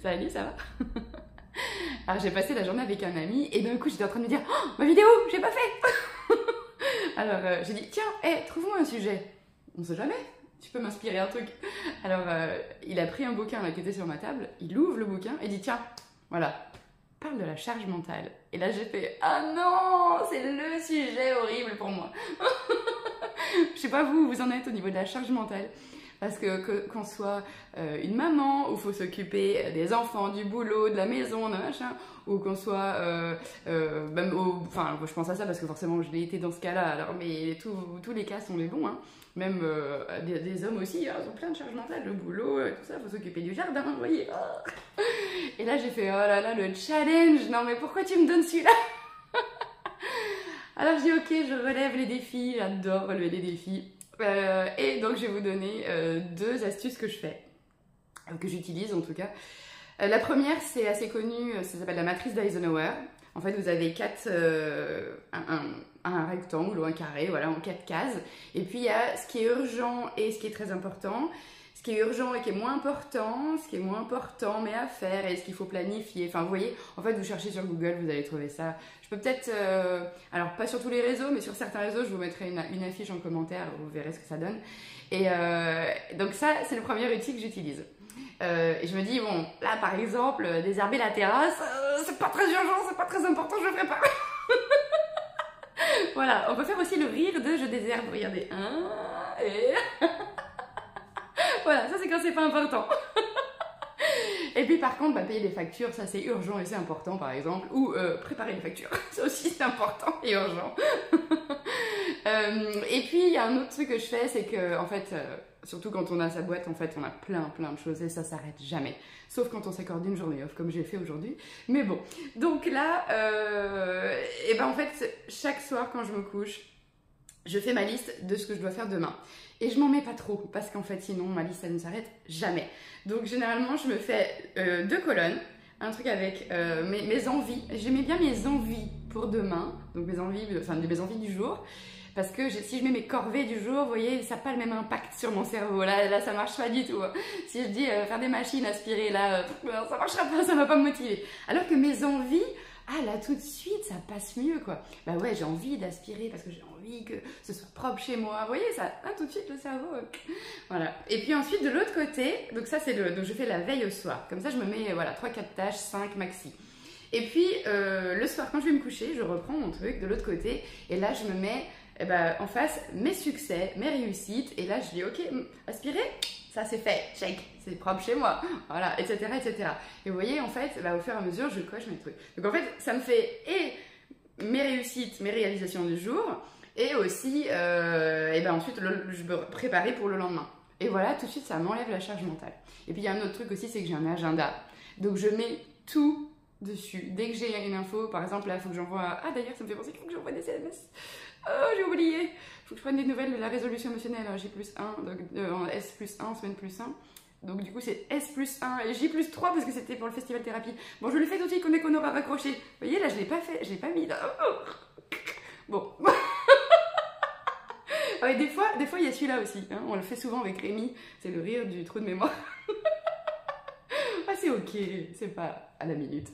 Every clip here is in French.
Salut, ça va? Alors j'ai passé la journée avec un ami et d'un coup j'étais en train de me dire oh, ma vidéo, j'ai pas fait. Alors j'ai dit tiens, hey, trouve-moi un sujet. On sait jamais, tu peux m'inspirer un truc. Alors il a pris un bouquin là, qui était sur ma table, il ouvre le bouquin et dit tiens, voilà, parle de la charge mentale. Et là j'ai fait ah non, c'est le sujet horrible pour moi. Je sais pas vous, vous en êtes au niveau de la charge mentale. Parce que qu'on soit une maman où il faut s'occuper des enfants, du boulot, de la maison, de machin, ou qu'on soit, même enfin je pense à ça parce que forcément je l'ai été dans ce cas-là, alors mais tous les cas sont les bons, hein. Même des hommes aussi, hein, ils ont plein de charges mentales, le boulot, tout ça, il faut s'occuper du jardin, vous voyez. Oh. Et là j'ai fait oh là là, le challenge, non mais pourquoi tu me donnes celui-là? Alors j'ai dit ok, je relève les défis, j'adore relever les défis. Et donc je vais vous donner deux astuces que je fais, que j'utilise en tout cas. La première, c'est assez connu, ça s'appelle la matrice d'Eisenhower. En fait, vous avez un rectangle ou un carré, voilà, en 4 cases. Et puis il y a ce qui est urgent et ce qui est très important. Ce qui est urgent et qui est moins important, ce qui est moins important mais à faire et ce qu'il faut planifier. Enfin, vous voyez, en fait, vous cherchez sur Google, vous allez trouver ça. Je peux peut-être, alors pas sur tous les réseaux, mais sur certains réseaux, je vous mettrai une affiche en commentaire, vous verrez ce que ça donne. Et donc ça, c'est le premier outil que j'utilise. Et je me dis, bon, là par exemple, désherber la terrasse, c'est pas très urgent, c'est pas très important, je le ferai pas. Voilà, on peut faire aussi le rire de je désherbe, regardez. Et... Voilà, ça c'est quand c'est pas important. Et puis par contre, payer les factures, ça c'est urgent et c'est important par exemple. Ou préparer les factures, ça aussi c'est important et urgent. Et puis il y a un autre truc que je fais, c'est que en fait, surtout quand on a sa boîte, en fait on a plein de choses et ça s'arrête jamais. Sauf quand on s'accorde une journée off comme j'ai fait aujourd'hui. Mais bon, donc là, et ben en fait, chaque soir quand je me couche, je fais ma liste de ce que je dois faire demain. Et je m'en mets pas trop, parce qu'en fait, sinon, ma liste, elle ne s'arrête jamais. Donc, généralement, je me fais 2 colonnes, un truc avec mes envies. J'aimais bien mes envies pour demain, donc mes envies du jour. Parce que si je mets mes corvées du jour, vous voyez, ça n'a pas le même impact sur mon cerveau. Là ça marche pas du tout. Si je dis faire des machines, aspirer, là, ça marchera pas, ça va pas me motiver. Alors que mes envies... Ah là tout de suite ça passe mieux quoi. Bah ouais j'ai envie d'aspirer parce que j'ai envie que ce soit propre chez moi. Vous voyez ça, là, tout de suite le cerveau. Voilà. Et puis ensuite de l'autre côté, donc ça c'est donc je fais la veille au soir. Comme ça je me mets voilà 3-4 tâches, 5 maxi. Et puis le soir quand je vais me coucher, je reprends mon truc de l'autre côté et là je me mets en face mes succès, mes réussites et là je dis ok aspirer. Ça c'est fait, check, c'est propre chez moi, voilà, etc., etc. Et vous voyez, en fait, au fur et à mesure, je coche mes trucs. Donc en fait, ça me fait et mes réussites, mes réalisations du jour, et aussi, ensuite, je me préparer pour le lendemain. Et voilà, tout de suite, ça m'enlève la charge mentale. Et puis il y a un autre truc aussi, c'est que j'ai un agenda. Donc je mets tout dessus. Dès que j'ai une info, par exemple, là, il faut que j'envoie... Ah d'ailleurs, ça me fait penser qu'il faut que j'envoie des SMS. Oh, j'ai oublié. Il faut que je prenne des nouvelles de la résolution émotionnelle. J+1, donc en S+1, semaine +1. Donc du coup, c'est S+1 et J+3 parce que c'était pour le festival thérapie. Bon, je le fais tout de suite qu'on aura raccroché. Vous voyez, là, je l'ai pas fait. Je l'ai pas mis. Là. Bon. Ouais, des fois, il y a celui-là aussi. Hein. On le fait souvent avec Rémi. C'est le rire du trou de mémoire. Ah, c'est ok. C'est pas à la minute.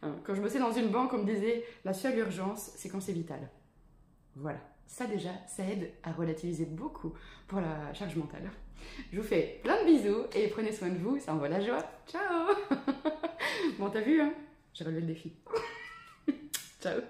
Hein. Quand je bossais dans une banque, on me disait la seule urgence, c'est quand c'est vital. Voilà, ça déjà, ça aide à relativiser beaucoup pour la charge mentale. Je vous fais plein de bisous et prenez soin de vous, ça envoie la joie. Ciao. Bon, t'as vu, hein? J'ai relevé le défi. Ciao.